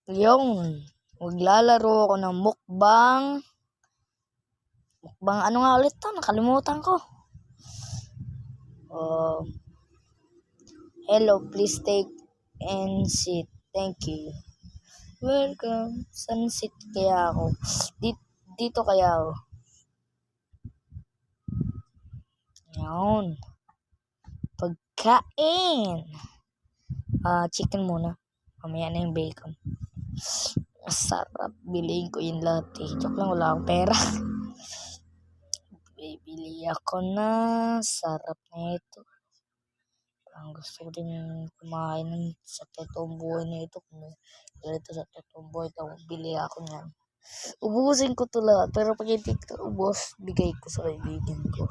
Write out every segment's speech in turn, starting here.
Yung maglalaro ako ng mukbang. Mukbang ano nga ulit to? Nakalimutan ko. Hello, please take and sit. Thank you. Welcome. Saan sit kaya ako? Dito kaya ako. Yan. Pagkain. Chicken muna. Mamaya na yung bacon. Masarap. Biliin ko yung lahat eh. Joke lang, wala akong pera. Bibili ako na. Sarap na ito. Ang gusto ko din kumain sa totoong buhay na ito. Kung ganito sa totoong buhay ito, bili ako niyan. Ubusin ko to lahat. Pero pag hindi ko ubos, bigay ko sa kaibigan ko.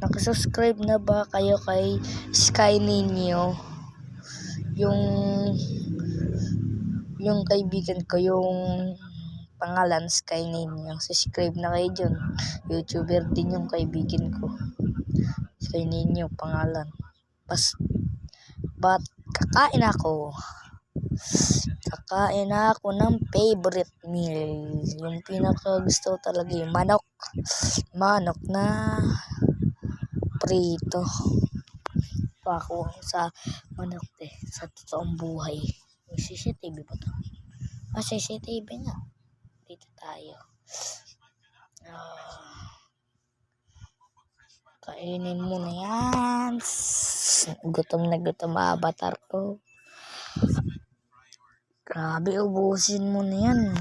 Nakasubscribe na ba kayo kay Sky Ninyo? Yung kaibigan ko, yung pangalan Sky Ninyo. Subscribe na kayo dyan. YouTuber din yung kaibigan ko. Sky Ninyo pangalan. But kakain ako ng favorite meal. Yung pinaka gusto talaga yung manok na prito. Ako sa manok sa totoong buhay. May CCTV ba to? CCTV nga. Dito tayo. Kainin mo na yan. Gutom na gutom avatar ko. Grabe, ubusin mo na yan.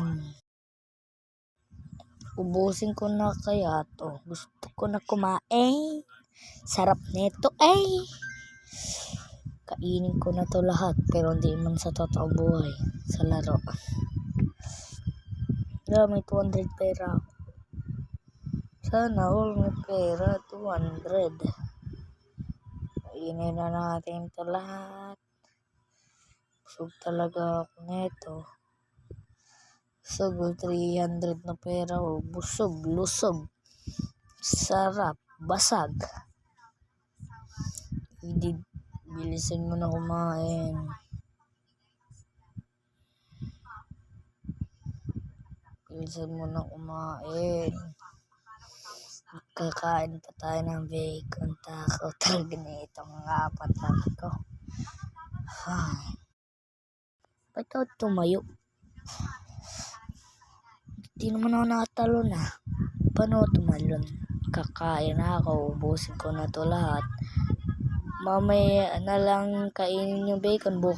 Ubusin ko na kaya to. Gusto ko na kumain. Sarap nito ay. Kainin ko na to lahat. Pero hindi man sa totoong buhay. Sa laro. May 200 pera. Sana all may pera. 200. Kainin na natin ito lahat. Busog talaga ako neto. Busog, 300 na pera. Busog, lusog. Sarap, basag. Bilisan mo na kumain. Kakain pa tayo ng bacon. Takot talaga na itong mga apat ko. Ba't ako tumayo? Hindi naman ako nakatalo na. Paano tumalon? Kakain na ako. Ubusin ko na to lahat. Mamaya na lang kainin yung bacon bukas.